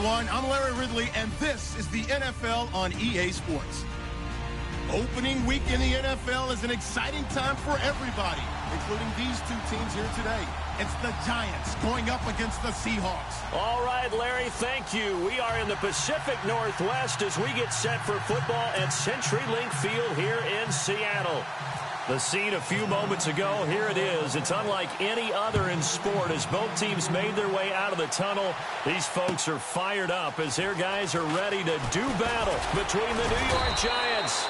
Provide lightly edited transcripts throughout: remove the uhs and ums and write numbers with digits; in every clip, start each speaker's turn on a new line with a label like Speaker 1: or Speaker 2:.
Speaker 1: everyone. I'm Larry Ridley, and this is the NFL on EA Sports. Opening week in the NFL is an exciting time for everybody, including these two teams here today. It's the Giants going up against the Seahawks.
Speaker 2: All right, Larry, thank you. We are in the Pacific Northwest as we get set for football at CenturyLink Field here in Seattle. The scene a few moments ago, here it is. It's unlike any other in sport as both teams made their way out of the tunnel. These folks are fired up as their guys are ready to do battle between the New York Giants.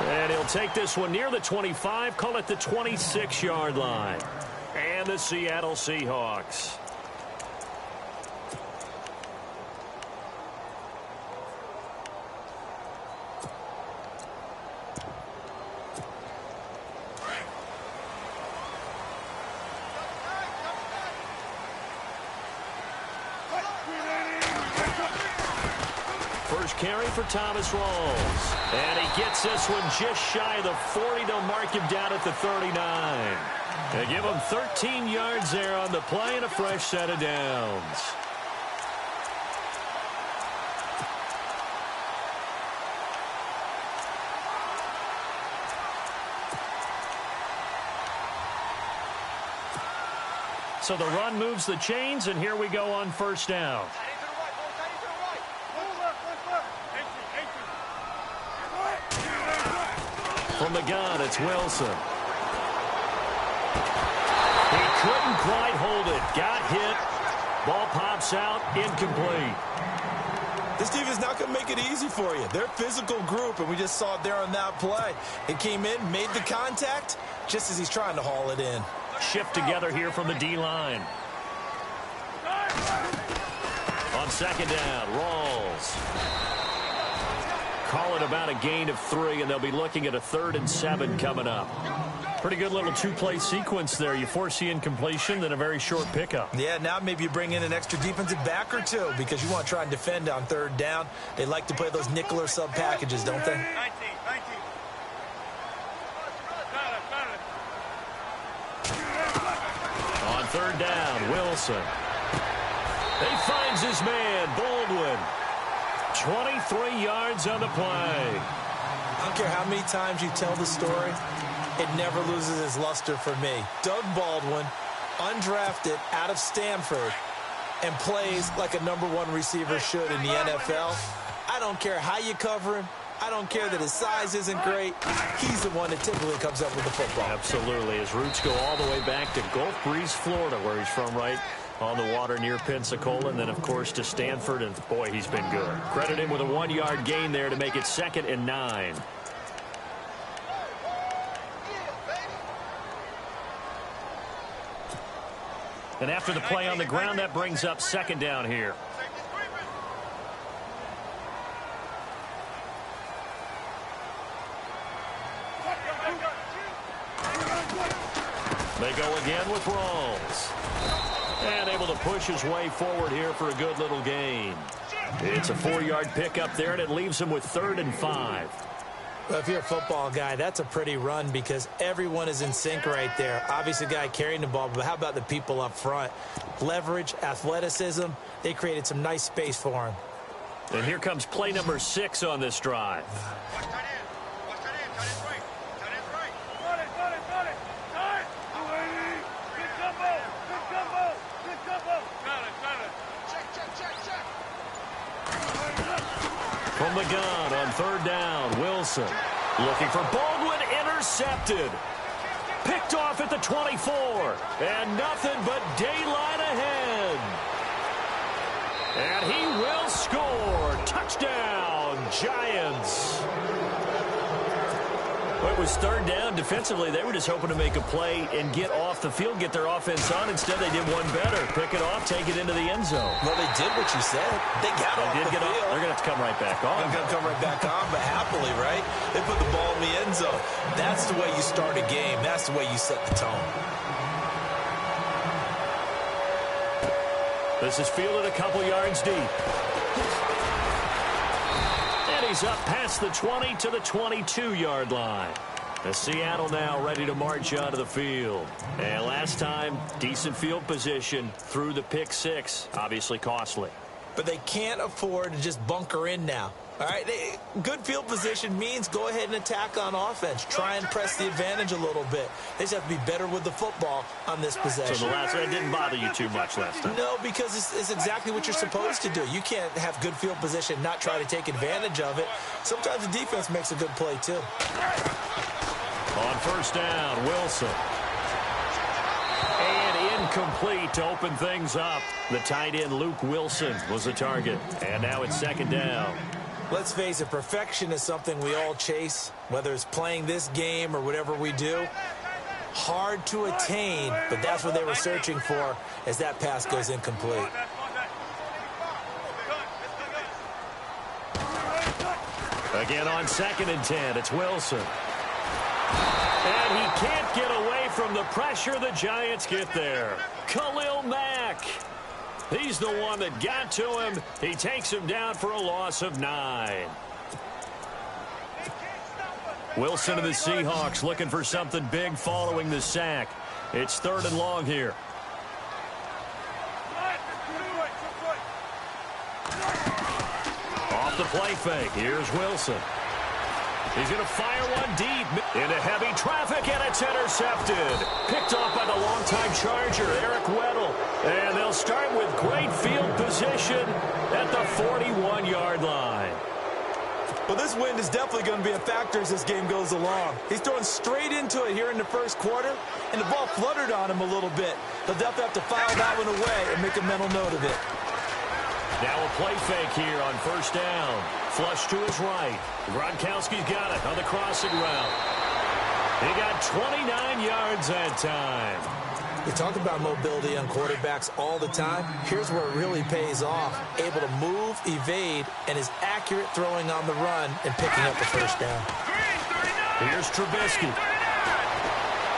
Speaker 2: And he'll take this one near the 25, call it the 26-yard line. And the Seattle Seahawks. First carry for Thomas Rawls. And he gets this one just shy of the 40. They'll mark him down at the 39. They give him 13 yards there on the play and a fresh set of downs. So the run moves the chains, and here we go on first down. From the gun, it's Wilson. He couldn't quite hold it. Got hit. Ball pops out. Incomplete.
Speaker 3: This defense is not going to make it easy for you. They're a physical group, and we just saw it there on that play. It came in, made the contact, just as he's trying to haul it in.
Speaker 2: Shift together here from the D-line. On second down, Rawls. Call it about a gain of 3, and they'll be looking at a 3rd and 7 coming up. Pretty good little two-play sequence there. You force the incompletion, then a very short pickup.
Speaker 3: Yeah, now maybe you bring in an extra defensive back or two because you want to try and defend on 3rd down. They like to play those nickel or sub packages, don't they?
Speaker 1: 19.
Speaker 2: On 3rd down, Wilson. He finds his man, Baldwin. 23 yards on the play.
Speaker 3: I don't care how many times you tell the story, it never loses its luster for me. Doug Baldwin, undrafted out of Stanford, and plays like a #1 receiver should in the NFL. I don't care how you cover him. I don't care that his size isn't great. He's the one that typically comes up with the football.
Speaker 2: Absolutely. His roots go all the way back to Gulf Breeze, Florida, where he's from, right on the water near Pensacola, and then, of course, to Stanford, and, boy, he's been good. Credit him with a 1-yard gain there to make it 2nd and 9. And after the play on the ground, that brings up 2nd down here. They go again with Rawls. And able to push his way forward here for a good little gain. It's a 4-yard pickup there, and it leaves him with 3rd and 5.
Speaker 3: Well, if you're a football guy, that's a pretty run because everyone is in sync right there. Obviously, the guy carrying the ball, but how about the people up front? Leverage, athleticism, they created some nice space for him.
Speaker 2: And here comes play number 6 on this drive. From the gun on 3rd down, Wilson. Looking for Baldwin, intercepted. Picked off at the 24. And nothing but daylight ahead. And he will score. Touchdown, Giants. Well, it was 3rd down. Defensively, they were just hoping to make a play and get off the field, get their offense on. Instead, they did one better. Pick it off, take it into the end zone.
Speaker 3: Well, they did what you said. They got off the field.
Speaker 2: They're going to have to come right back on.
Speaker 3: They're going to come right back on, but happily, right? They put the ball in the end zone. That's the way you start a game. That's the way you set the tone.
Speaker 2: This is fielded a couple yards deep. And he's up past the 20 to the 22-yard line. The Seattle now ready to march onto the field. And last time, decent field position through the pick 6. Obviously costly.
Speaker 3: but they can't afford to just bunker in now. All right, good field position means go ahead and attack on offense. Try and press the advantage a little bit. They just have to be better with the football on this possession.
Speaker 2: So the last one didn't bother you too much last time?
Speaker 3: No, because it's exactly what you're supposed to do. You can't have good field position, not try to take advantage of it. Sometimes the defense makes a good play, too.
Speaker 2: On first down, Wilson. And incomplete to open things up. The tight end, Luke Wilson, was the target. And now it's second down.
Speaker 3: Let's face it, perfection is something we all chase, whether it's playing this game or whatever we do. Hard to attain, but that's what they were searching for as that pass goes incomplete.
Speaker 2: Again on 2nd and 10, it's Wilson. And he can't get away from the pressure. The Giants get there. Khalil Mack. He's the one that got to him. He takes him down for a loss of 9. Wilson of the Seahawks looking for something big following the sack. It's 3rd and long here. Off the play fake. Here's Wilson. He's going to fire one deep into heavy traffic, and it's intercepted. Picked off by the longtime Charger, Eric Weddle. And they'll start with great field position at the 41-yard line.
Speaker 3: Well, this wind is definitely going to be a factor as this game goes along. He's throwing straight into it here in the first quarter, and the ball fluttered on him a little bit. They'll definitely have to file that one away and make a mental note of it.
Speaker 2: Now a play fake here on first down. Flush to his right. Gronkowski's got it on the crossing route. He got 29 yards that time.
Speaker 3: We talk about mobility on quarterbacks all the time. Here's where it really pays off. Able to move, evade, and is accurate throwing on the run and picking up the first down.
Speaker 2: Here's Trubisky.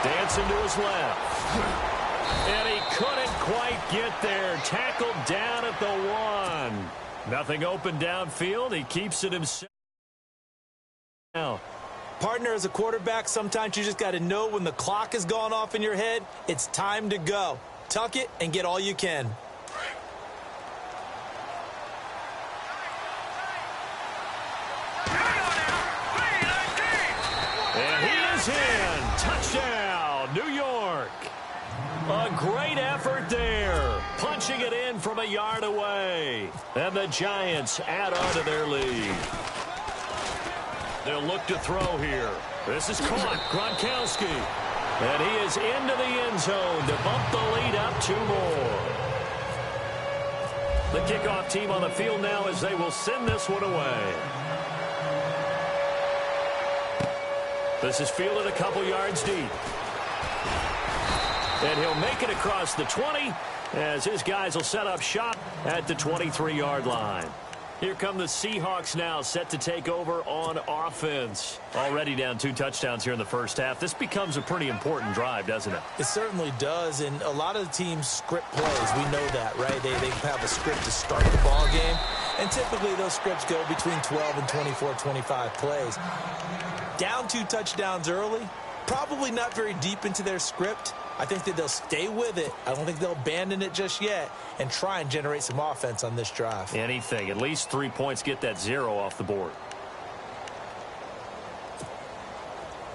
Speaker 2: Dancing to his left. And he couldn't quite get there. Tackled down at the 1. Nothing open downfield. He keeps it himself. Now,
Speaker 3: partner, as a quarterback, sometimes you just got to know when the clock has gone off in your head, it's time to go. Tuck it and get all you can.
Speaker 2: And he is in. Touchdown, New York. A great effort there. Punching it in from a yard away. And the Giants add on to their lead. They'll look to throw here. This is caught. Gronkowski. And he is into the end zone to bump the lead up 2 more. The kickoff team on the field now as they will send this one away. This is fielded a couple yards deep. And he'll make it across the 20 as his guys will set up shop at the 23-yard line. Here come the Seahawks now, set to take over on offense. Already down 2 touchdowns here in the first half. This becomes a pretty important drive, doesn't it?
Speaker 3: It certainly does, and a lot of the teams script plays. We know that, right? They have a script to start the ball game, and typically those scripts go between 12 and 24, 25 plays. Down 2 touchdowns early, probably not very deep into their script. I think that they'll stay with it. I don't think they'll abandon it just yet and try and generate some offense on this drive.
Speaker 2: Anything. At least 3 points, get that 0 off the board.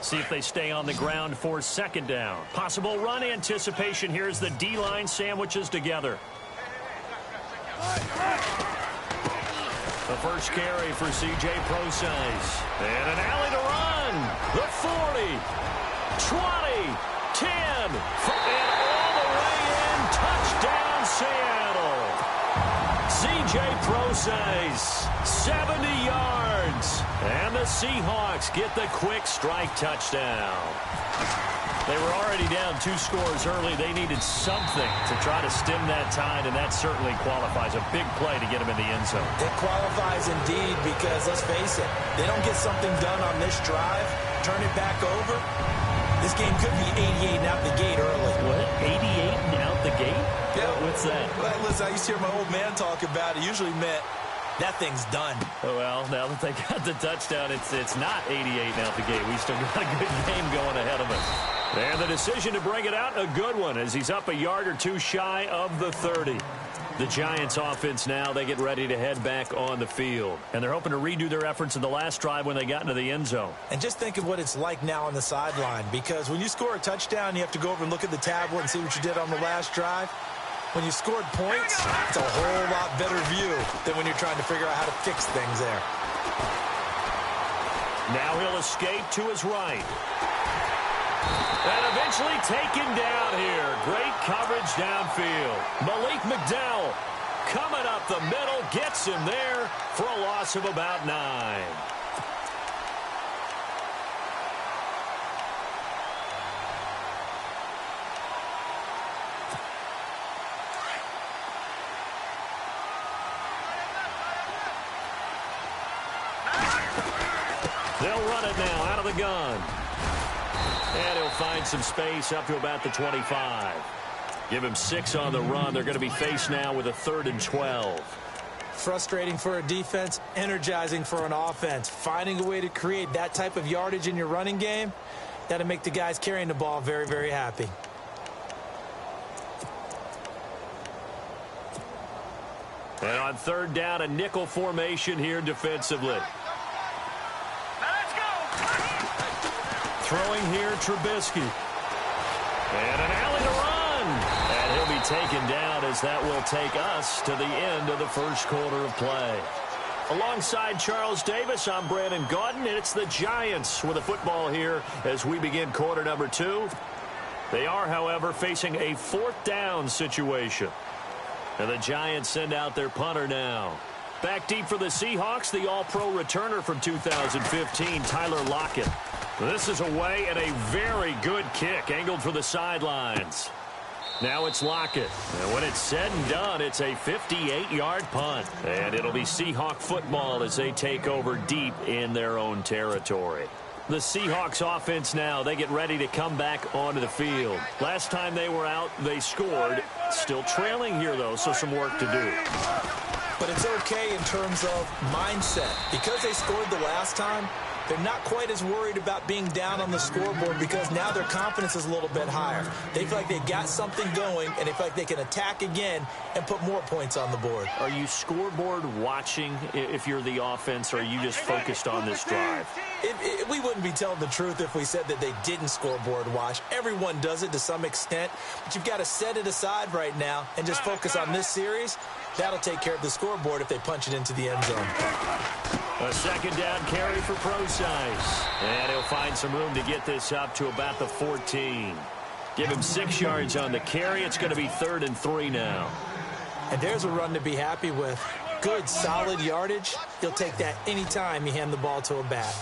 Speaker 2: See if they stay on the ground for second down. Possible run anticipation here as the D-line sandwiches together. The first carry for C.J. Prosise. And an alley to run. The 40. 20. 10, and all the way in, touchdown Seattle. C.J. Prosise, 70 yards, and the Seahawks get the quick strike touchdown. They were already down 2 scores early. They needed something to try to stem that tide, and that certainly qualifies. A big play to get them in the end zone.
Speaker 3: It qualifies indeed because, let's face it, they don't get something done on this drive, turn it back over. This game could be 88 and out the gate early.
Speaker 2: What? 88 and out the gate?
Speaker 3: Yeah.
Speaker 2: What's that?
Speaker 3: Well, listen, I used to hear my old man talk about it. Usually meant that thing's done.
Speaker 2: Oh, well, now that they got the touchdown, it's not 88 and out the gate. We still got a good game going ahead of us. And the decision to bring it out, a good one, as he's up a yard or 2 shy of the 30. The Giants offense now, they get ready to head back on the field. And they're hoping to redo their efforts in the last drive when they got into the end zone.
Speaker 3: And just think of what it's like now on the sideline, because when you score a touchdown, you have to go over and look at the tablet and see what you did on the last drive. When you scored points, it's a whole lot better view than when you're trying to figure out how to fix things there.
Speaker 2: Now he'll escape to his right. And eventually taken down here. Great coverage downfield. Malik McDowell coming up the middle, gets him there for a loss of about 9. They'll run it now out of the gun. And he'll find some space up to about the 25. Give him 6 on the run. They're going to be faced now with a 3rd and 12.
Speaker 3: Frustrating for a defense, energizing for an offense. Finding a way to create that type of yardage in your running game, that'll make the guys carrying the ball very, very happy.
Speaker 2: And on 3rd down, a nickel formation here defensively. Throwing here, Trubisky. And an alley to run. And he'll be taken down as that will take us to the end of the first quarter of play. Alongside Charles Davis, I'm Brandon Gaudin, and it's the Giants with the football here as we begin quarter number 2. They are, however, facing a 4th down situation. And the Giants send out their punter now. Back deep for the Seahawks, the all-pro returner from 2015, Tyler Lockett. This is away and a very good kick angled for the sidelines. Now it's Lockett. And when it's said and done, it's a 58-yard punt. And it'll be Seahawk football as they take over deep in their own territory. The Seahawks offense now, they get ready to come back onto the field. Last time they were out, they scored. Still trailing here, though, so some work to do.
Speaker 3: But it's okay in terms of mindset. Because they scored the last time, they're not quite as worried about being down on the scoreboard because now their confidence is a little bit higher. They feel like they got something going, and they feel like they can attack again and put more points on the board.
Speaker 2: Are you scoreboard watching if you're the offense, or are you just focused on this drive?
Speaker 3: We wouldn't be telling the truth if we said that they didn't scoreboard watch. Everyone does it to some extent, but you've got to set it aside right now and just focus on this series. That'll take care of the scoreboard if they punch it into the end zone.
Speaker 2: A 2nd down carry for Procise. And he'll find some room to get this up to about the 14. Give him 6 yards on the carry. It's going to be 3rd and 3 now.
Speaker 3: And there's a run to be happy with. Good, solid yardage. You'll take that anytime you hand the ball to a back.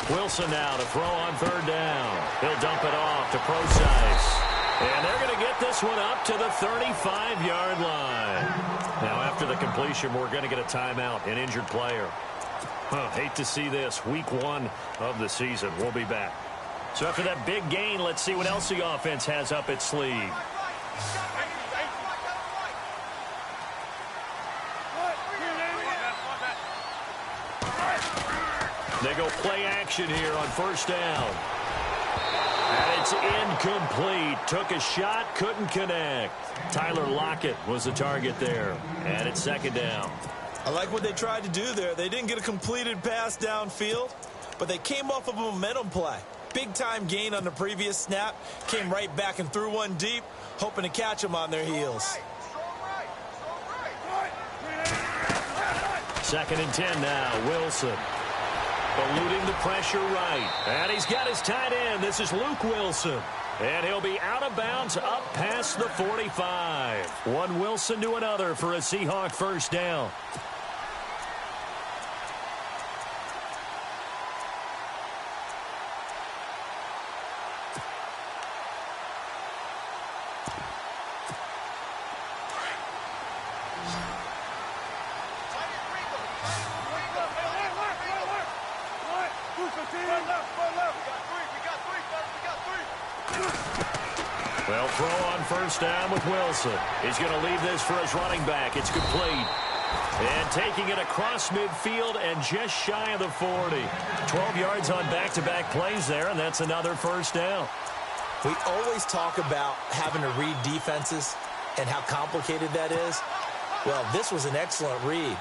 Speaker 2: Wilson now to throw on 3rd down. He'll dump it off to Procise. And they're going to get this one up to the 35-yard line. Now, after the completion, we're going to get a timeout, an injured player. Hate to see this. Week 1 of the season. We'll be back. So after that big gain, let's see what else the offense has up its sleeve. They go play action here on 1st down. And it's incomplete. Took a shot, couldn't connect. Tyler Lockett was the target there. And it's 2nd down.
Speaker 3: I like what they tried to do there. They didn't get a completed pass downfield, but they came off of a momentum play. Big-time gain on the previous snap. Came right back and threw one deep, hoping to catch them on their heels.
Speaker 2: 2nd and 10 now. Wilson. Eluding the pressure right. And he's got his tight end. This is Luke Wilson. And he'll be out of bounds up past the 45. One Wilson to another for a Seahawk 1st down. Well, throw on 1st down with Wilson. He's going to leave this for his running back. It's complete. And taking it across midfield and just shy of the 40. 12 yards on back-to-back plays there, and that's another 1st down.
Speaker 3: We always talk about having to read defenses and how complicated that is. Well, this was an excellent read.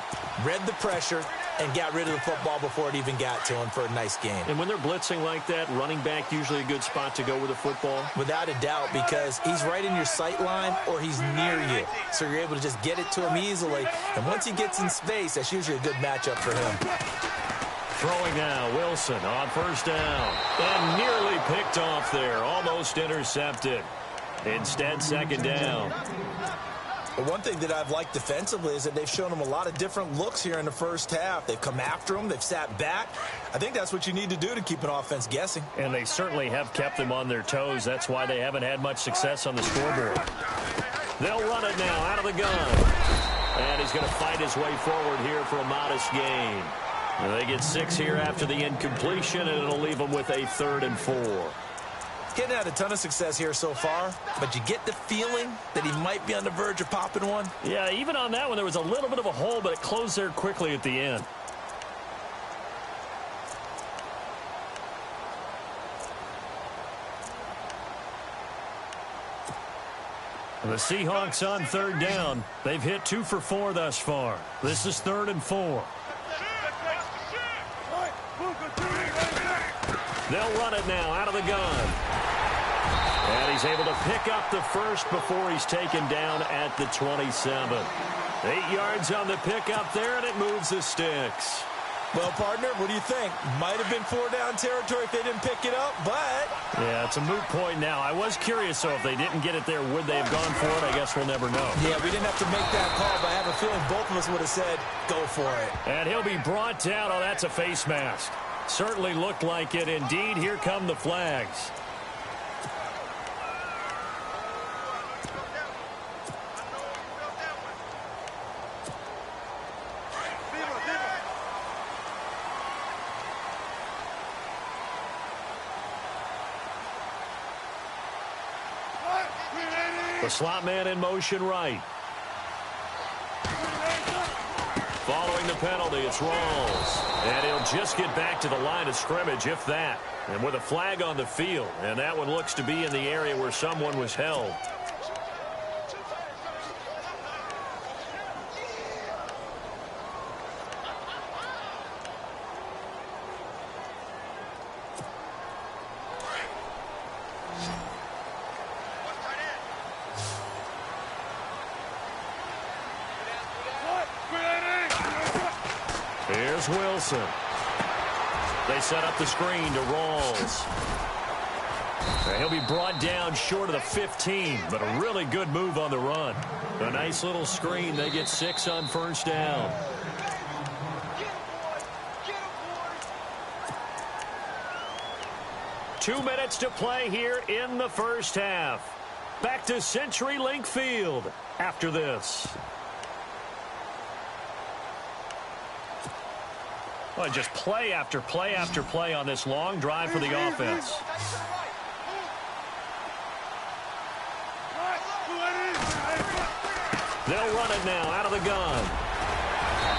Speaker 3: Read the pressure and got rid of the football before it even got to him for a nice gain.
Speaker 2: And when they're blitzing like that, running back usually a good spot to go with the football?
Speaker 3: Without a doubt, because he's right in your sight line or he's near you. So you're able to just get it to him easily. And once he gets in space, that's usually a good matchup for him.
Speaker 2: Throwing now, Wilson on first down. And nearly picked off there. Almost intercepted. Instead, second down.
Speaker 3: But one thing that I've liked defensively is that they've shown him a lot of different looks here in the first half. They've come after him. They've sat back. I think that's what you need to do to keep an offense guessing.
Speaker 2: And they certainly have kept them on their toes. That's why they haven't had much success on the scoreboard. They'll run it now out of the gun. And he's going to fight his way forward here for a modest gain. And they get 6 here after the incompletion, and it'll leave them with a 3rd and 4.
Speaker 3: Getting had a ton of success here so far, but you get the feeling that he might be on the verge of popping one.
Speaker 2: Yeah, even on that one, there was a little bit of a hole, but it closed there quickly at the end. The Seahawks on 3rd down. They've hit 2 for 4 thus far. This is 3rd and 4. They'll run it now out of the gun. And he's able to pick up the first before he's taken down at the 27. 8 yards on the pickup there, and it moves the sticks.
Speaker 3: Well, partner, what do you think? Might have been 4-down territory if they didn't pick it up, but...
Speaker 2: Yeah, it's a moot point now. I was curious, though, if they didn't get it there, would they have gone for it? I guess we'll never know.
Speaker 3: Yeah, we didn't have to make that call, but I have a feeling both of us would have said, go for it.
Speaker 2: And he'll be brought down. Oh, that's a face mask. Certainly looked like it. Indeed, here come the flags. The slot man in motion right. Following the penalty, it's Rawls. And he'll just get back to the line of scrimmage, if that. And with a flag on the field. And that one looks to be in the area where someone was held. Here's Wilson. They set up the screen to Rawls. He'll be brought down short of the 15, but a really good move on the run. A nice little screen. They get 6 on first down. Two minutes to play here in the first half. Back to CenturyLink Field after this. Well, just play after play after play on this long drive for the offense. They'll run it now out of the gun.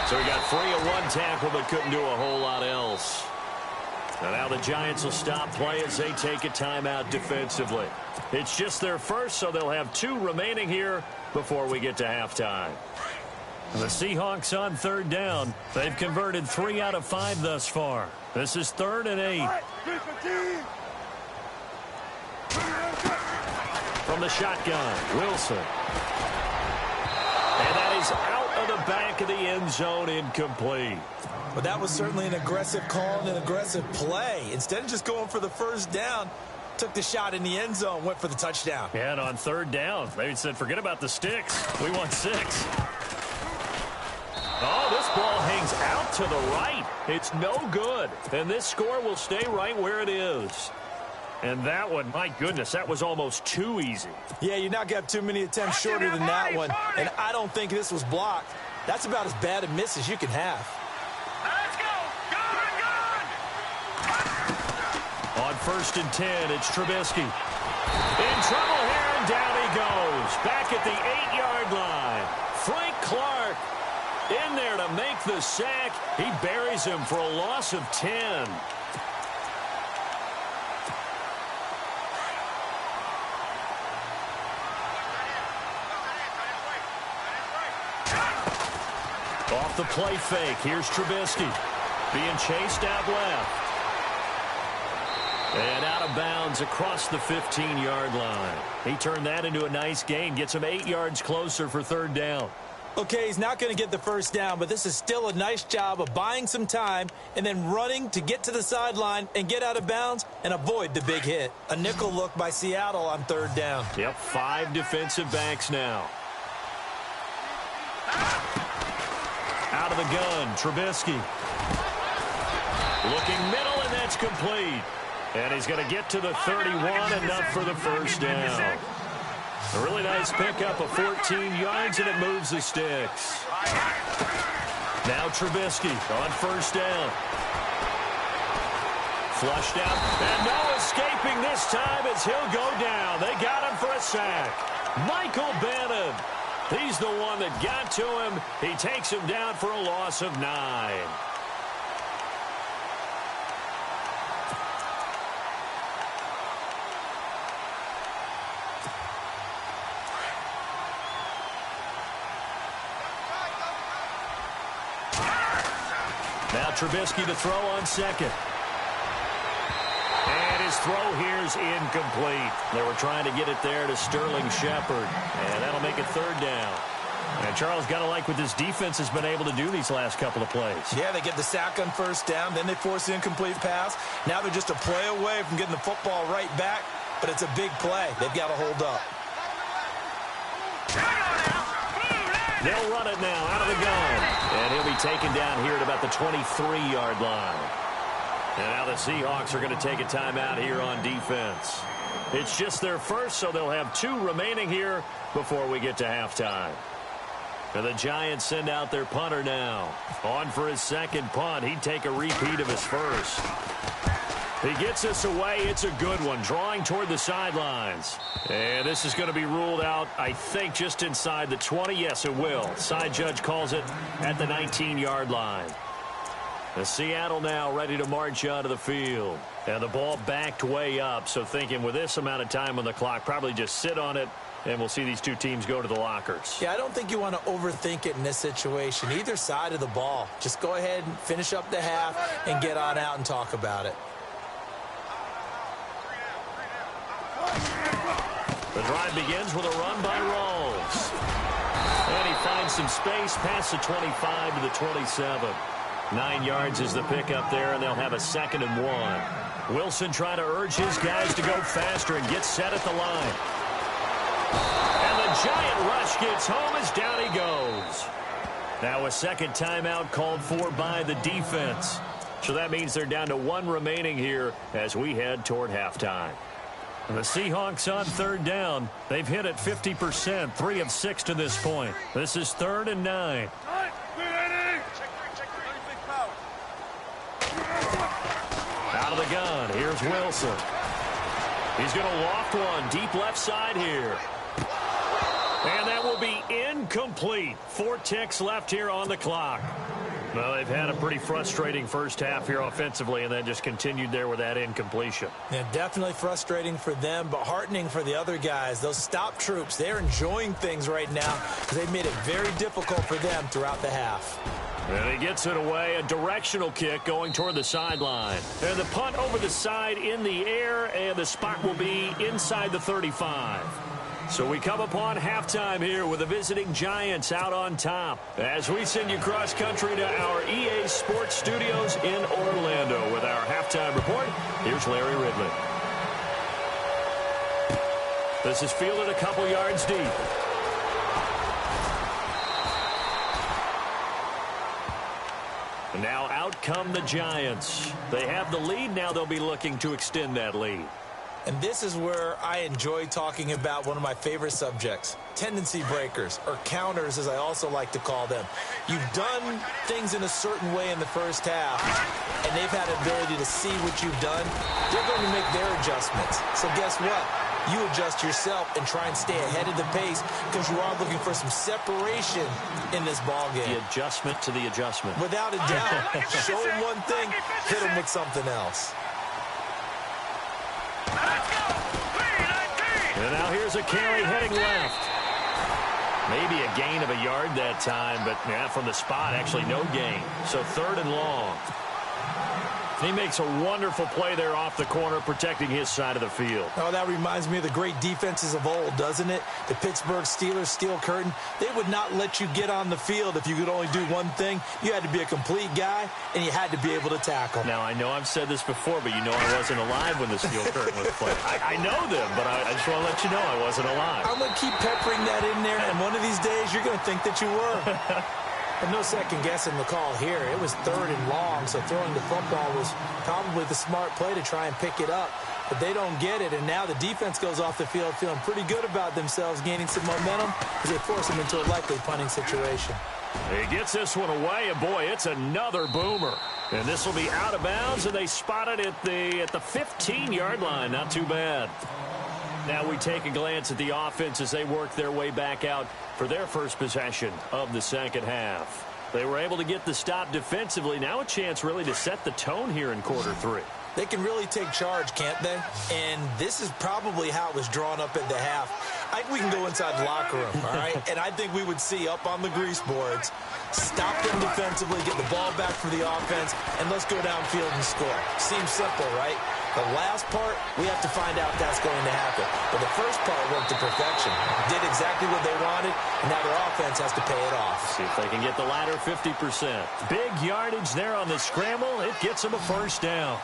Speaker 2: So he got free of one tackle but couldn't do a whole lot else. And now the Giants will stop play as they take a timeout defensively. It's just their first, so they'll have 2 remaining here before we get to halftime. The Seahawks on 3rd down. They've converted 3 out of 5 thus far. This is 3rd and 8. From the shotgun, Wilson. And that is out of the back of the end zone, incomplete.
Speaker 3: But that was certainly an aggressive call and an aggressive play. Instead of just going for the first down, took the shot in the end zone, went for the touchdown.
Speaker 2: And on 3rd down, they said, forget about the sticks. We want 6. Oh, this ball hangs out to the right. It's no good. And this score will stay right where it is. And that one, my goodness, that was almost too easy.
Speaker 3: Yeah, you're not going to have too many attempts shorter than that one. And I don't think this was blocked. That's about as bad a miss as you can have.
Speaker 4: Let's go.
Speaker 2: On 1st and 10, it's Trubisky. In trouble here, and down he goes. Back at the 8-yard line. Frank Clark in there to make the sack. He buries him for a loss of 10. Off the play fake, here's Trubisky. Being chased out left. And out of bounds across the 15-yard line. He turned that into a nice gain. Gets him 8 yards closer for third down.
Speaker 3: Okay, he's not going to get the first down, but this is still a nice job of buying some time and then running to get to the sideline and get out of bounds and avoid the big hit. A nickel look by Seattle on third down.
Speaker 2: Yep, 5 defensive backs now. Out of the gun, Trubisky. Looking middle, and that's complete. And he's going to get to the 31, enough for the first down. A really nice pickup of 14 yards, and it moves the sticks. Now Trubisky on first down. Flushed out, and no escaping this time as he'll go down. They got him for a sack. Michael Bannon. He's the one that got to him. He takes him down for a loss of 9. Now Trubisky to throw on second. And his throw here's incomplete. They were trying to get it there to Sterling Shepard. And that'll make it third down. And Charles, got to like what this defense has been able to do these last couple of plays.
Speaker 3: Yeah, they get the sack on first down. Then they force the incomplete pass. Now they're just a play away from getting the football right back. But it's a big play. They've got to hold up.
Speaker 2: They'll run it now out of the gun. And he'll be taken down here at about the 23-yard line. And now the Seahawks are going to take a timeout here on defense. It's just their first, so they'll have 2 remaining here before we get to halftime. And the Giants send out their punter now. On for his second punt. He'd take a repeat of his first. He gets us away. It's a good one. Drawing toward the sidelines. And this is going to be ruled out, I think, just inside the 20. Yes, it will. Side judge calls it at the 19-yard line. The Seattle now ready to march out of the field. And the ball backed way up. So thinking with this amount of time on the clock, probably just sit on it. And we'll see these 2 teams go to the lockers.
Speaker 3: Yeah, I don't think you want to overthink it in this situation. Either side of the ball. Just go ahead and finish up the half and get on out and talk about it.
Speaker 2: The drive begins with a run by Rawls. And he finds some space past the 25 to the 27. 9 yards is the pickup there, and they'll have a 2nd and 1. Wilson trying to urge his guys to go faster and get set at the line. And the giant rush gets home as down he goes. Now a second timeout called for by the defense. So that means they're down to 1 remaining here as we head toward halftime. The Seahawks on third down. They've hit it 50%, 3 of 6 to this point. This is 3rd and 9. Out of the gun, here's Wilson. He's going to loft one deep left side here. And that will be incomplete. 4 ticks left here on the clock. Well, they've had a pretty frustrating first half here offensively, and then just continued there with that incompletion.
Speaker 3: Yeah, definitely frustrating for them, but heartening for the other guys. Those stop troops, they're enjoying things right now because they've made it very difficult for them throughout the half.
Speaker 2: And he gets it away, a directional kick going toward the sideline. And the punt over the side in the air, and the spot will be inside the 35. So we come upon halftime here with the visiting Giants out on top. As we send you cross-country to our EA Sports Studios in Orlando with our halftime report, here's Larry Ridley. This is fielded a couple yards deep. And now out come the Giants. They have the lead. Now they'll be looking to extend that lead.
Speaker 3: And this is where I enjoy talking about one of my favorite subjects, tendency breakers, or counters as I also like to call them. You've done things in a certain way in the first half, and they've had the ability to see what you've done. They're going to make their adjustments. So guess what? You adjust yourself and try and stay ahead of the pace because you are looking for some separation in this ball game.
Speaker 2: The adjustment to the adjustment.
Speaker 3: Without a doubt. Show them one thing, hit them with something else.
Speaker 2: And now here's a carry heading left. Maybe a gain of a yard that time, but yeah, from the spot, actually no gain. So 3rd and long. He makes a wonderful play there off the corner, protecting his side of the field.
Speaker 3: Oh, that reminds me of the great defenses of old, doesn't it? The Pittsburgh Steelers, Steel Curtain, they would not let you get on the field if you could only do one thing. You had to be a complete guy, and you had to be able to tackle.
Speaker 2: Now, I know I've said this before, but you know I wasn't alive when the Steel Curtain was played. I know them, but I just want to let you know I wasn't alive.
Speaker 3: I'm going to keep peppering that in there, and one of these days you're going to think that you were. And no second guessing the call here. It was 3rd and long, so throwing the football was probably the smart play to try and pick it up. But they don't get it, and now the defense goes off the field feeling pretty good about themselves, gaining some momentum as they force them into a likely punting situation.
Speaker 2: He gets this one away, and boy, it's another boomer. And this will be out of bounds, and they spot it at the 15-yard line. Not too bad. Now we take a glance at the offense as they work their way back out for their first possession of the second half. They were able to get the stop defensively. Now a chance really to set the tone here in quarter 3.
Speaker 3: They can really take charge, can't they? And this is probably how it was drawn up at the half. I think we can go inside the locker room, all right? And I think we would see up on the grease boards, stop them defensively, get the ball back for the offense, and let's go downfield and score. Seems simple, right? The last part, we have to find out if that's going to happen. But the first part worked to perfection. Did exactly what they wanted, and now their offense has to pay it off.
Speaker 2: See if they can get the latter 50%. Big yardage there on the scramble. It gets them a first down.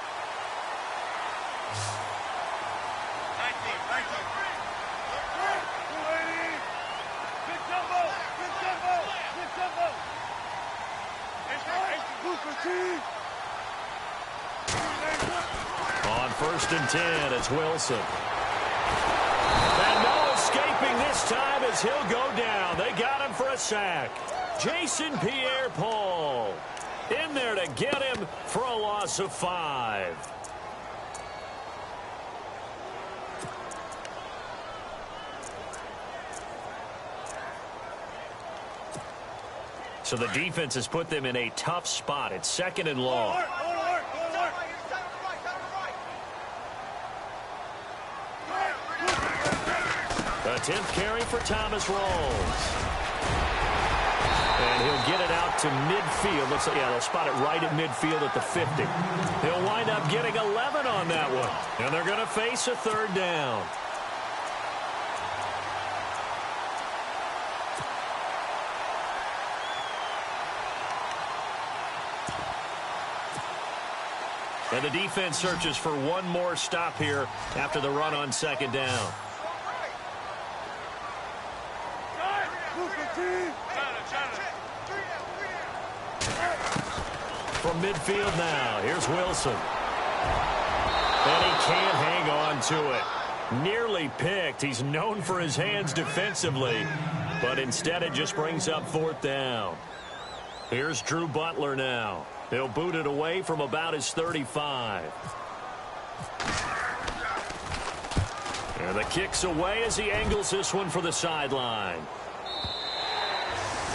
Speaker 2: On 1st and 10, it's Wilson. And no escaping this time as he'll go down. They got him for a sack. Jason Pierre-Paul in there to get him for a loss of 5. So the defense has put them in a tough spot. It's 2nd and long. The 10th carry for Thomas Rawls. And he'll get it out to midfield. Looks like, yeah, they'll spot it right at midfield at the 50. He'll wind up getting 11 on that one. And they're going to face a 3rd down. And the defense searches for one more stop here after the run on 2nd down. From midfield now, here's Wilson. And he can't hang on to it. Nearly picked. He's known for his hands defensively, but instead it just brings up 4th down. Here's Drew Butler now. He'll boot it away from about his 35. And the kick's away as he angles this one for the sideline.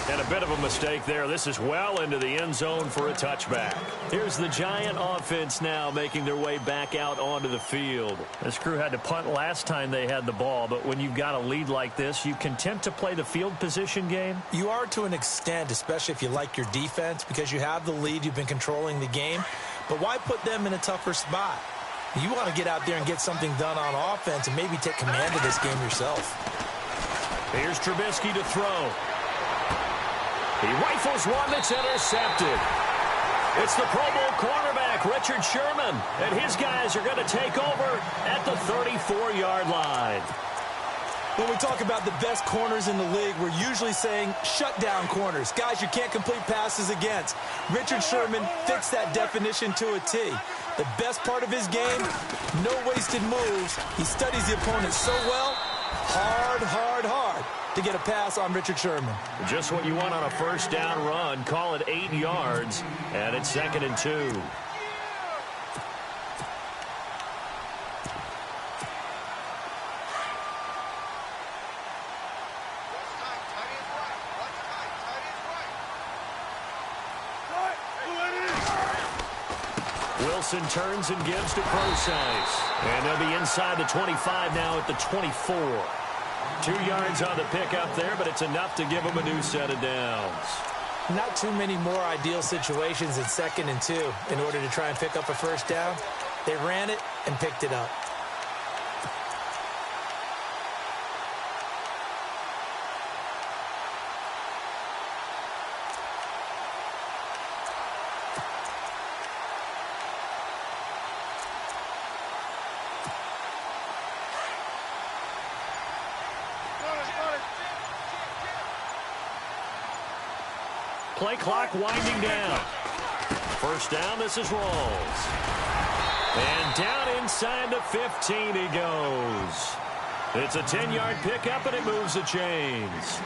Speaker 2: And a bit of a mistake there. This is well into the end zone for a touchback. Here's the Giant offense now making their way back out onto the field. This crew had to punt last time they had the ball, but when you've got a lead like this, you content to play the field position game? You are to an extent, especially if you like your defense, because you have the lead, you've been controlling the game. But why put them in a tougher spot? You want to get out there and get something done on offense and maybe take command of this game yourself. Here's Trubisky to throw. He rifles one that's intercepted. It's the Pro Bowl cornerback, Richard Sherman, and his guys are going to take over at the 34-yard line. When we talk about the best corners in the league, we're usually saying shutdown corners, guys you can't complete passes against. Richard Sherman fits that definition to a T. The best part of his game, no wasted moves. He studies the opponent so well, hard to get a pass on Richard Sherman. Just what you want on a first down run. Call it 8 yards, and it's 2nd and 2. Wilson turns and gives to Procise. And they'll be inside the 25 now at the 24. 2 yards on the pickup there, but it's enough to give them a new set of downs.
Speaker 3: Not too many more ideal situations in 2nd and 2 in order to try and pick up a first down. They ran it and picked it up.
Speaker 2: Play clock winding down. First down, this is Rawls. And down inside the 15 he goes. It's a 10-yard pickup, and it moves the chains.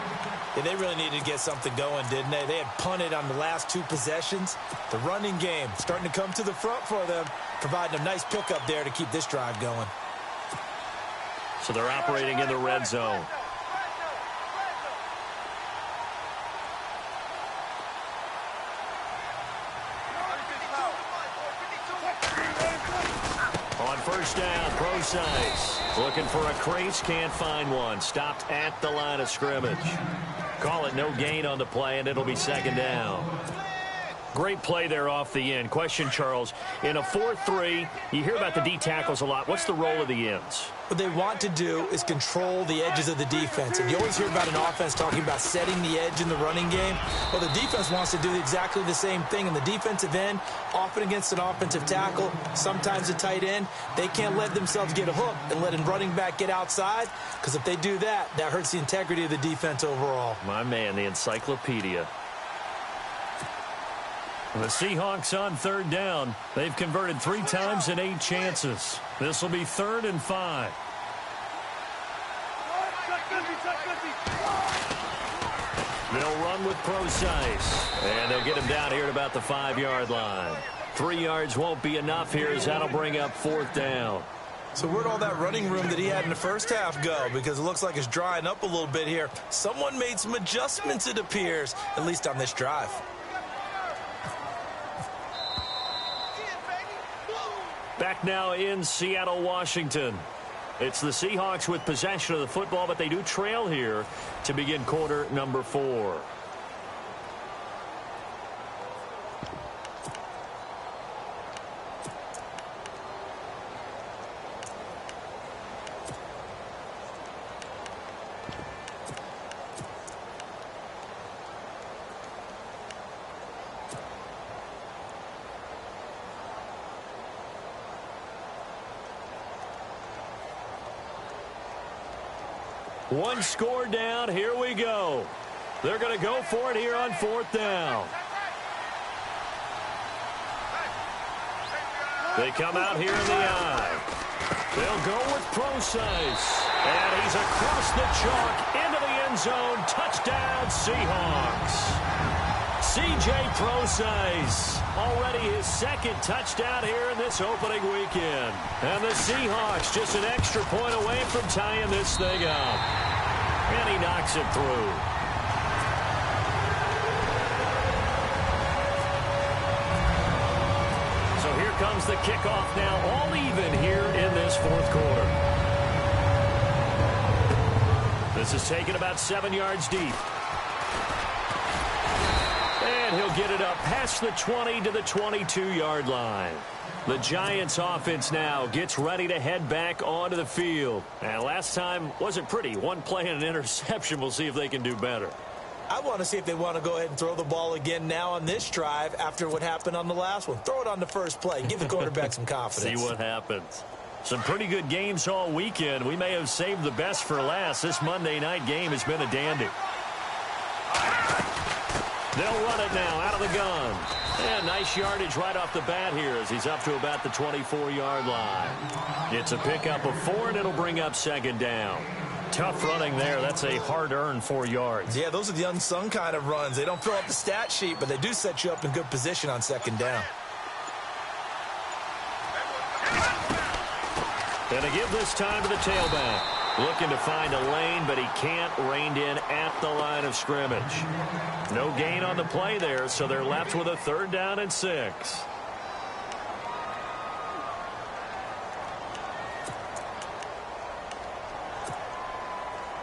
Speaker 3: Yeah, they really needed to get something going, didn't they? They had punted on the last 2 possessions. The running game starting to come to the front for them, providing a nice pickup there to keep this drive going.
Speaker 2: So they're operating in the red zone. First down, Procise. Looking for a crease, can't find one. Stopped at the line of scrimmage. Call it no gain on the play, and it'll be 2nd down. Great play there off the end. Question, Charles, in a 4-3, you hear about the D tackles a lot. What's the role of the ends?
Speaker 3: What they want to do is control the edges of the defense. And you always hear about an offense talking about setting the edge in the running game. Well, the defense wants to do exactly the same thing. In the defensive end, often against an offensive tackle, sometimes a tight end, they can't let themselves get a hook and let a running back get outside, because if they do that, that hurts the integrity of the defense overall.
Speaker 2: My man, the encyclopedia. The Seahawks on 3rd down. They've converted 3 times in 8 chances. This will be 3rd and 5. They'll run with Procise, and they'll get him down here at about the 5-yard line. 3 yards won't be enough here, as that'll bring up 4th down.
Speaker 3: So where'd all that running room that he had in the first half go? Because it looks like it's drying up a little bit here. Someone made some adjustments, it appears, at least on this drive.
Speaker 2: Back now in Seattle, Washington. It's the Seahawks with possession of the football, but they do trail here to begin quarter number 4. One score down. Here we go. They're going to go for it here on 4th down. They come out here in the eye. They'll go with Procise. And he's across the chalk into the end zone. Touchdown, Seahawks. C.J. Procise, already his 2nd touchdown here in this opening weekend. And the Seahawks just an extra point away from tying this thing up. And he knocks it through. So here comes the kickoff now, all even here in this 4th quarter. This is taken about 7 yards deep. And he'll get it up past the 20 to the 22-yard line. The Giants offense now gets ready to head back onto the field. And last time wasn't pretty. One play and an interception. We'll see if they can do better.
Speaker 3: I want to see if they want to go ahead and throw the ball again now on this drive after what happened on the last one. Throw it on the first play. Give the quarterback some confidence.
Speaker 2: See what happens. Some pretty good games all weekend. We may have saved the best for last. This Monday night game has been a dandy. They'll run it now out of the gun. And nice yardage right off the bat here as he's up to about the 24-yard line. It's a pickup of 4, and it'll bring up 2nd down. Tough running there. That's a hard-earned 4 yards.
Speaker 3: Yeah, those are the unsung kind of runs. They don't fill up the stat sheet, but they do set you up in good position on 2nd down.
Speaker 2: And to give this time to the tailback. Looking to find a lane, but he can't. Reined in at the line of scrimmage. No gain on the play there, so they're left with a 3rd down and 6.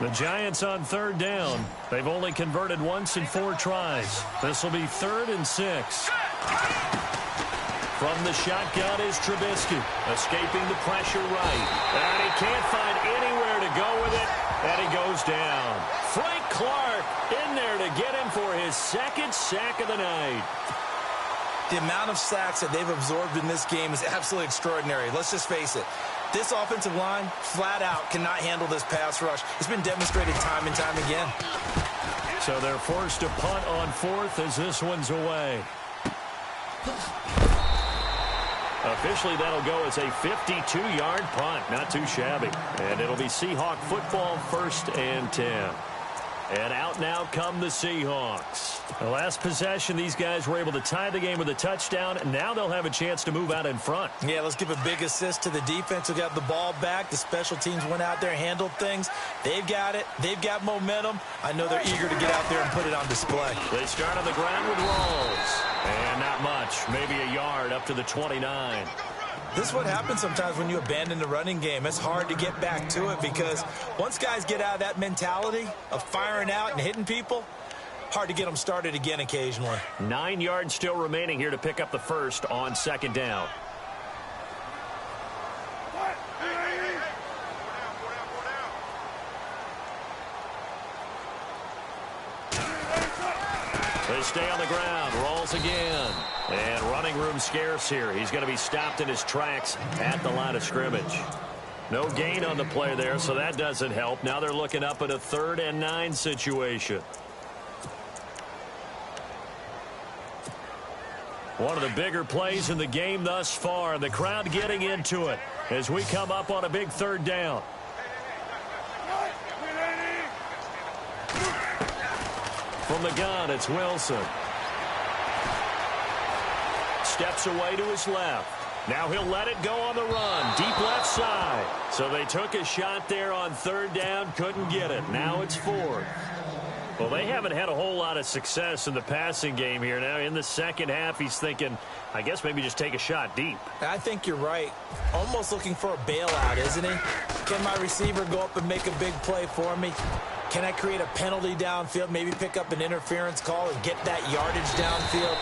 Speaker 2: The Giants on third down. They've only converted once in 4 tries. This will be 3rd and 6. From the shotgun is Trubisky, escaping the pressure right. And he can't find anywhere to go with it, and he goes down. Frank Clark in there to get him for his 2nd sack of the night.
Speaker 3: The amount of sacks that they've absorbed in this game is absolutely extraordinary. Let's just face it. This offensive line, flat out, cannot handle this pass rush. It's been demonstrated time and time again.
Speaker 2: So they're forced to punt on 4th as this one's away. Officially, that'll go as a 52-yard punt. Not too shabby. And it'll be Seahawk football, 1st and 10. And out now come the Seahawks. The last possession, these guys were able to tie the game with a touchdown, and now they'll have a chance to move out in front.
Speaker 3: Yeah, let's give a big assist to the defense who got the ball back. The special teams went out there, handled things. They've got it. They've got momentum. I know they're eager to get out there and put it on display.
Speaker 2: They start on the ground with Rawls. And not much, maybe a yard up to the 29.
Speaker 3: This is what happens sometimes when you abandon the running game. It's hard to get back to it because once guys get out of that mentality of firing out and hitting people, hard to get them started again occasionally.
Speaker 2: 9 yards still remaining here to pick up the 1st on 2nd down. They stay on the ground. Rolls again. And running room scarce here. He's going to be stopped in his tracks at the line of scrimmage. No gain on the play there, so that doesn't help. Now they're looking up at a 3rd and 9 situation. One of the bigger plays in the game thus far. The crowd getting into it as we come up on a big 3rd down. From the gun, it's Wilson. Steps away to his left. Now he'll let it go on the run. Deep left side. So they took a shot there on 3rd down. Couldn't get it. Now it's 4th. Well, they haven't had a whole lot of success in the passing game here. Now in the second half, he's thinking, I guess maybe just take a shot deep.
Speaker 3: I think you're right. Almost looking for a bailout, isn't he? Can my receiver go up and make a big play for me? Can I create a penalty downfield, maybe pick up an interference call and get that yardage downfield?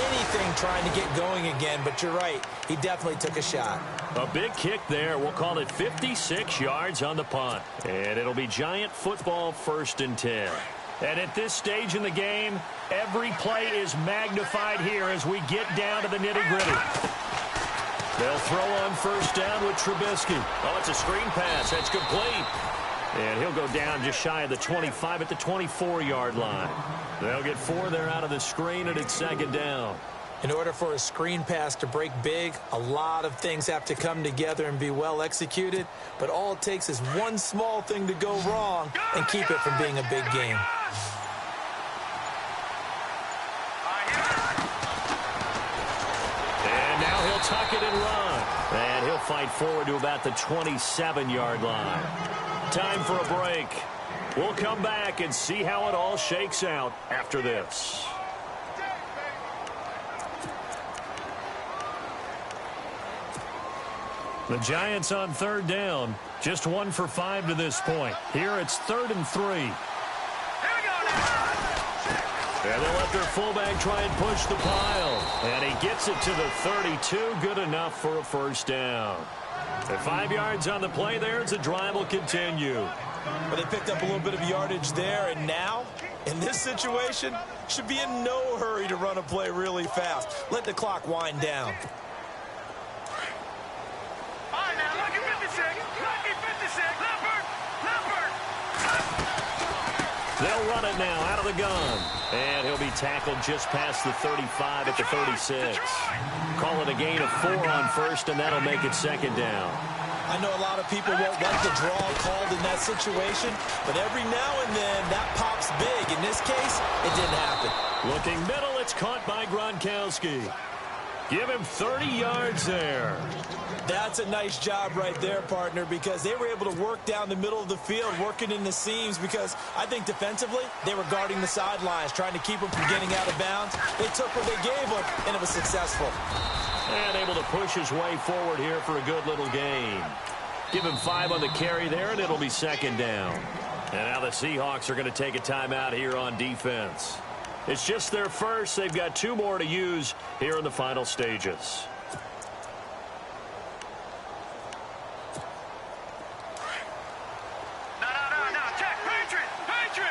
Speaker 3: Anything trying to get going again, but you're right. He definitely took a shot.
Speaker 2: A big kick there. We'll call it 56 yards on the punt. And it'll be Giant football, 1st and 10. And at this stage in the game, every play is magnified here as we get down to the nitty-gritty. They'll throw on 1st down with Trubisky. Oh, it's a screen pass. That's complete. And he'll go down just shy of the 25 at the 24-yard line. They'll get 4 there out of the screen, and it's 2nd down.
Speaker 3: In order for a screen pass to break big, a lot of things have to come together and be well executed. But all it takes is one small thing to go wrong and keep it from being a big game.
Speaker 2: And now he'll tuck it and run. And he'll fight forward to about the 27-yard line. Time for a break. We'll come back and see how it all shakes out after this. The Giants on 3rd down. Just 1 for 5 to this point. Here it's 3rd and 3. And they'll let their fullback try and push the pile. And he gets it to the 32. Good enough for a 1st down. And 5 yards on the play there as the drive will continue.
Speaker 3: Well, they picked up a little bit of yardage there, and now, in this situation, should be in no hurry to run a play really fast. Let the clock wind down.
Speaker 4: All right, now, lucky 56. Lucky 56. Leopard.
Speaker 2: They'll run it now out of the gun. And he'll be tackled just past the 35 at the 36. Call it a gain of 4 on 1st, and that'll make it 2nd down.
Speaker 3: I know a lot of people won't like the draw called in that situation, but every now and then that pops big. In this case, it didn't happen.
Speaker 2: Looking middle, it's caught by Gronkowski. Give him 30 yards there.
Speaker 3: That's a nice job right there, partner, because they were able to work down the middle of the field, working in the seams, because I think defensively they were guarding the sidelines, trying to keep them from getting out of bounds. They took what they gave them, and it was successful.
Speaker 2: And able to push his way forward here for a good little gain. Give him 5 on the carry there, and it'll be 2nd down. And now the Seahawks are going to take a timeout here on defense. It's just their first. They've got 2 more to use here in the final stages.
Speaker 4: No. Check. Patriot.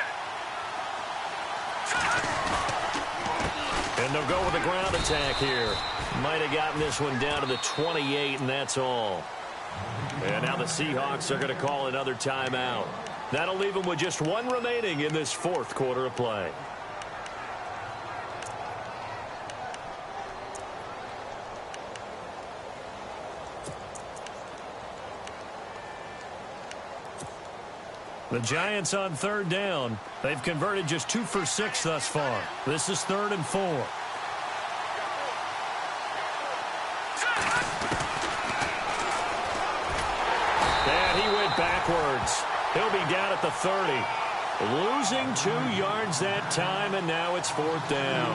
Speaker 2: And they'll go with a ground attack here. Might have gotten this one down to the 28, and that's all. And now the Seahawks are going to call another timeout. That'll leave them with just 1 remaining in this 4th quarter of play. The Giants on 3rd down. They've converted just 2 for 6 thus far. This is 3rd and 4. And he went backwards. He'll be down at the 30. Losing 2 yards that time, and now it's 4th down.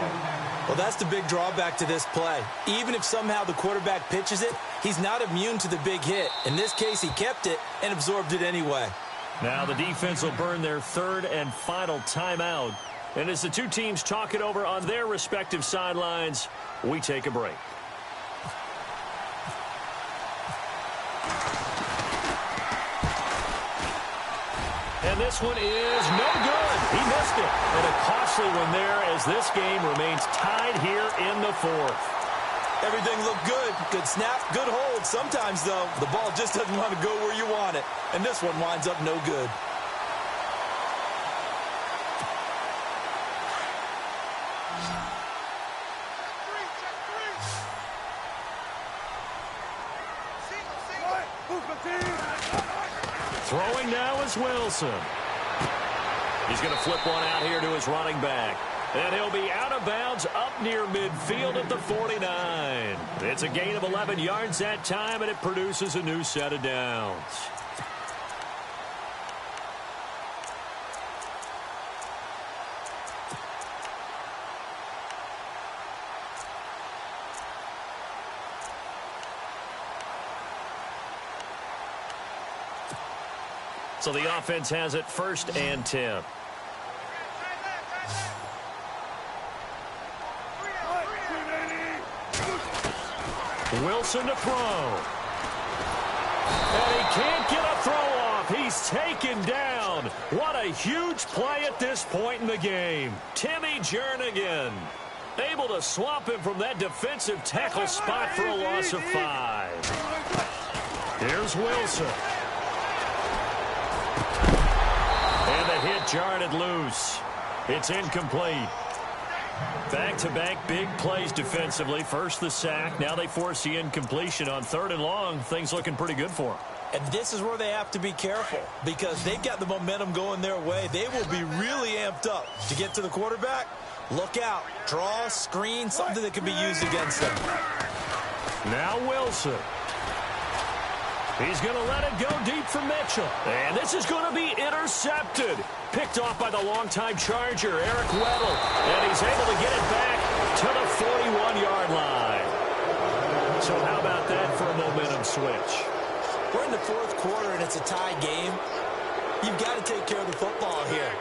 Speaker 3: Well, that's the big drawback to this play. Even if somehow the quarterback pitches it, he's not immune to the big hit. In this case, he kept it and absorbed it anyway.
Speaker 2: Now the defense will burn their 3rd and final timeout. And as the 2 teams talk it over on their respective sidelines, we take a break. And this one is no good. He missed it. And a costly one there as this game remains tied here in the 4th.
Speaker 3: Everything looked good. Good snap, good hold. Sometimes, though, the ball just doesn't want to go where you want it. And this one winds up no good.
Speaker 2: Throwing now is Wilson. He's going to flip one out here to his running back. And he'll be out of bounds up near midfield at the 49. It's a gain of 11 yards that time, and it produces a new set of downs. So the offense has it 1st and 10. Wilson to throw. And he can't get a throw off. He's taken down. What a huge play at this point in the game. Timmy Jernigan able to swamp him from that defensive tackle spot for a loss of 5. Here's Wilson. And the hit jarred it loose. It's incomplete. Back-to-back big plays defensively. First the sack. Now they force the incompletion on 3rd and long. Things looking pretty good for them.
Speaker 3: And this is where they have to be careful because they've got the momentum going their way. They will be really amped up to get to the quarterback. Look out. Draw, screen, something that can be used against them.
Speaker 2: Now Wilson. He's going to let it go deep for Mitchell. And this is going to be intercepted. Picked off by the longtime Charger, Eric Weddle. And he's able to get it back to the 41-yard line. So how about that for a momentum switch?
Speaker 3: We're in the 4th quarter, and it's a tie game. You've got to take care of the football here.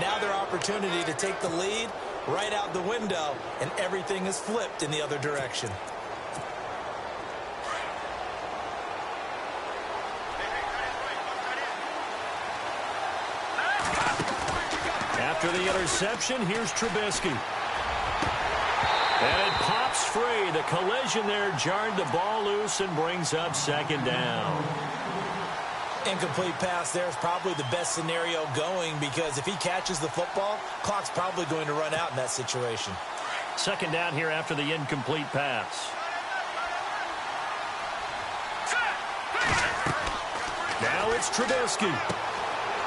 Speaker 3: Now their opportunity to take the lead right out the window, and everything is flipped in the other direction.
Speaker 2: After the interception, here's Trubisky. And it pops free. The collision there jarred the ball loose and brings up 2nd down.
Speaker 3: Incomplete pass there is probably the best scenario going because if he catches the football, clock's probably going to run out in that situation.
Speaker 2: 2nd down here after the incomplete pass. Now it's Trubisky.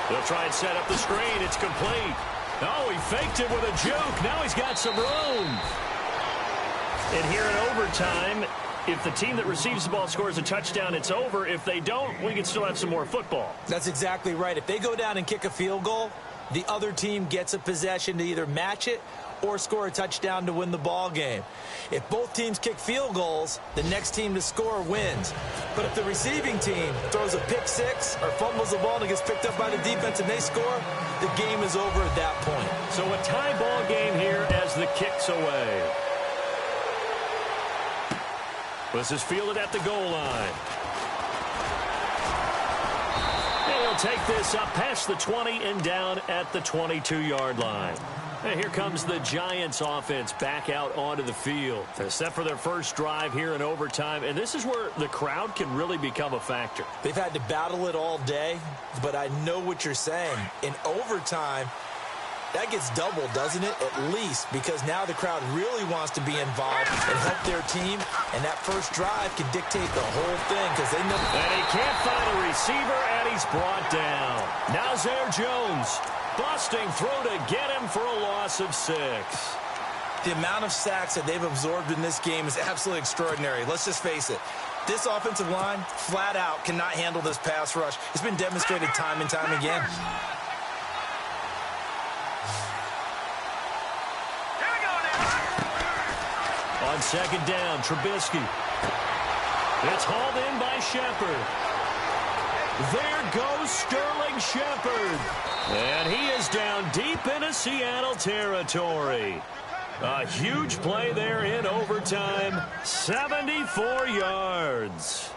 Speaker 2: They'll try and set up the screen. It's complete. Oh, he faked it with a juke. Now he's got some room. And here in overtime, if the team that receives the ball scores a touchdown, it's over. If they don't, we can still have some more football.
Speaker 3: That's exactly right. If they go down and kick a field goal, the other team gets a possession to either match it or score a touchdown to win the ball game. If both teams kick field goals, the next team to score wins. But if the receiving team throws a pick six or fumbles the ball and it gets picked up by the defense and they score, the game is over at that point.
Speaker 2: So a tie ball game here as the kick's away. This is fielded at the goal line. And he'll take this up past the 20 and down at the 22-yard line. And here comes the Giants offense back out onto the field. They're set for their first drive here in overtime, and this is where the crowd can really become a factor.
Speaker 3: They've had to battle it all day, but I know what you're saying. In overtime, that gets doubled, doesn't it? At least, because now the crowd really wants to be involved and help their team, and that first drive can dictate the whole thing because they know.
Speaker 2: And he can't find a receiver, and he's brought down. Now Zare Jones. Busting through to get him for a loss of 6.
Speaker 3: The amount of sacks that they've absorbed in this game is absolutely extraordinary. Let's just face it. This offensive line, flat out, cannot handle this pass rush. It's been demonstrated time and time again.
Speaker 2: On second down, Trubisky. It's hauled in by Shepard. There goes Sterling Shepard. And he is down deep into Seattle territory. A huge play there in overtime. 74 yards.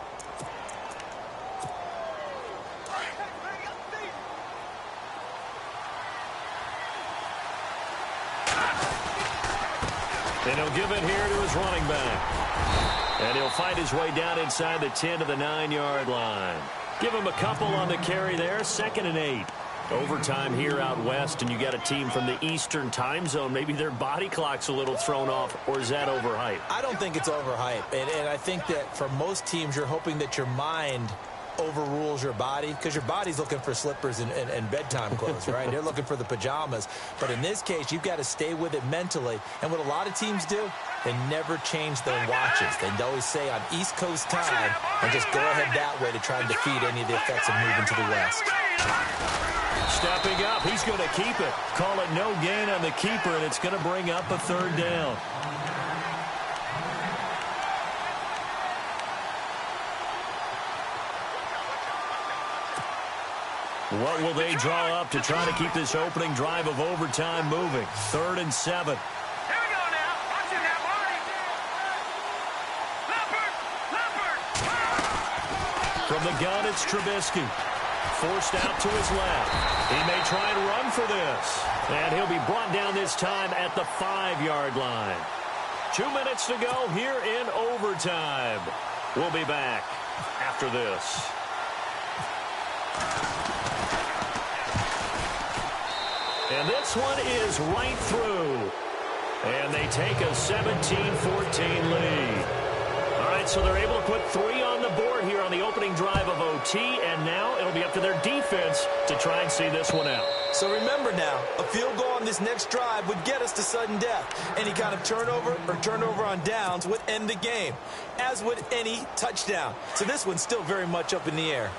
Speaker 2: And he'll give it here to his running back. And he'll find his way down inside the 10 to the 9-yard line. Give him a couple on the carry there. 2nd and 8. Overtime here out west, and you got a team from the Eastern time zone. Maybe their body clock's a little thrown off, or is that overhyped?
Speaker 3: I don't think it's overhyped. And I think that for most teams, you're hoping that your mind overrules your body because your body's looking for slippers and bedtime clothes, right? They're looking for the pajamas. But in this case, you've got to stay with it mentally. And what a lot of teams do, they never change their watches. They always say on East Coast time and just go ahead that way to try and defeat any of the effects of moving to the West.
Speaker 2: Stepping up, he's going to keep it. Call it no gain on the keeper, and it's going to bring up a 3rd down. What will they draw up to try to keep this opening drive of overtime moving? 3rd and 7.
Speaker 4: Here we go now. Watch it now, Marty. Leopard.
Speaker 2: From the gun, it's Trubisky. Forced out to his left. He may try and run for this. And he'll be brought down this time at the 5-yard line. 2 minutes to go here in overtime. We'll be back after this. And this one is right through. And they take a 17-14 lead. All right, so they're able to put 3 on the board here on the opening drive of OT, and now it'll be up to their defense to try and see this one out.
Speaker 3: So remember now, a field goal on this next drive would get us to sudden death. Any kind of turnover or turnover on downs would end the game, as would any touchdown. So this one's still very much up in the air.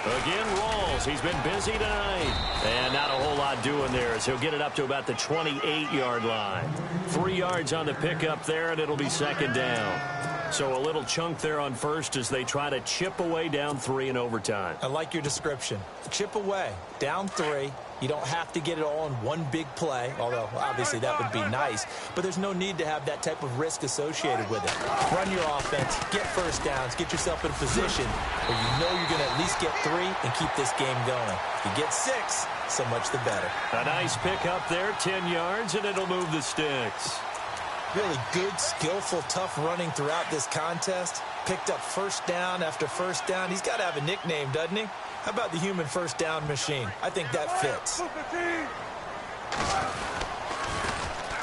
Speaker 2: Again, Rawls. He's been busy tonight. And not a whole lot doing there as he'll get it up to about the 28-yard line. 3 yards on the pickup there, and it'll be 2nd down. So a little chunk there on first as they try to chip away down 3 in overtime.
Speaker 3: I like your description. Chip away. Down 3. You don't have to get it all in one big play, although obviously that would be nice. But there's no need to have that type of risk associated with it. Run your offense, get first downs, get yourself in a position where you know you're going to at least get 3 and keep this game going. If you get 6, so much the better.
Speaker 2: A nice pick up there, 10 yards, and it'll move the sticks.
Speaker 3: Really good, skillful, tough running throughout this contest. Picked up first down after first down. He's got to have a nickname, doesn't he? How about the human first down machine? I think that fits.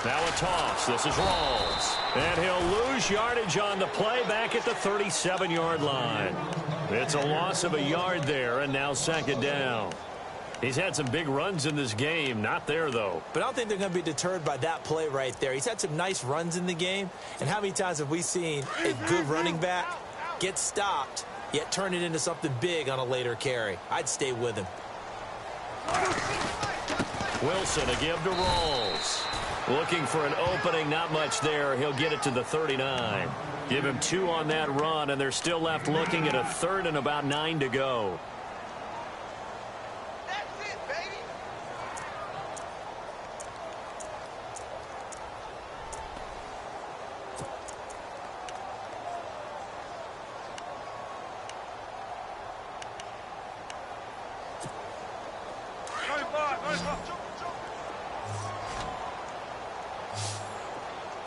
Speaker 2: Now a toss. This is Rawls. And he'll lose yardage on the play back at the 37-yard line. It's a loss of a yard there, and now 2nd down. He's had some big runs in this game. Not there, though.
Speaker 3: But I don't think they're going to be deterred by that play right there. He's had some nice runs in the game. And how many times have we seen a good running back Get stopped, yet turn it into something big on a later carry. I'd stay with him.
Speaker 2: Wilson, a give to Rolls. Looking for an opening, not much there. He'll get it to the 39. Give him 2 on that run, and they're still left looking at a 3rd and about 9 to go.
Speaker 4: That's it, baby.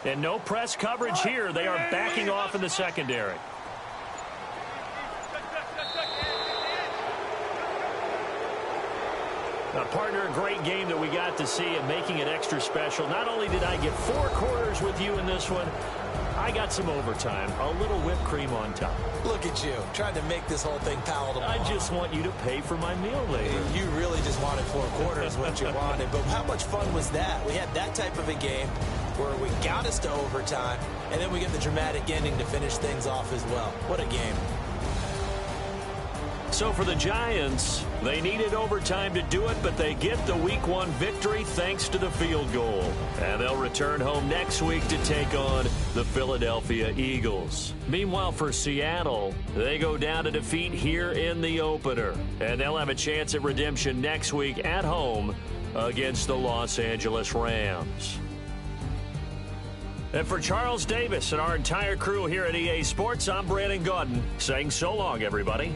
Speaker 2: And no press coverage here. They are backing off in the secondary. Now, partner, a great game that we got to see and making it extra special. Not only did I get 4 quarters with you in this one, I got some overtime, a little whipped cream on top.
Speaker 3: Look at you, trying to make this whole thing palatable.
Speaker 2: I just want you to pay for my meal later.
Speaker 3: You really just wanted 4 quarters, what you wanted. But how much fun was that? We had that type of a game where we got us to overtime, and then we get the dramatic ending to finish things off as well. What a game.
Speaker 2: So for the Giants, they needed overtime to do it, but they get the Week 1 victory thanks to the field goal. And they'll return home next week to take on the Philadelphia Eagles. Meanwhile, for Seattle, they go down to defeat here in the opener. And they'll have a chance at redemption next week at home against the Los Angeles Rams. And for Charles Davis and our entire crew here at EA Sports, I'm Brandon Gaudin saying so long, everybody.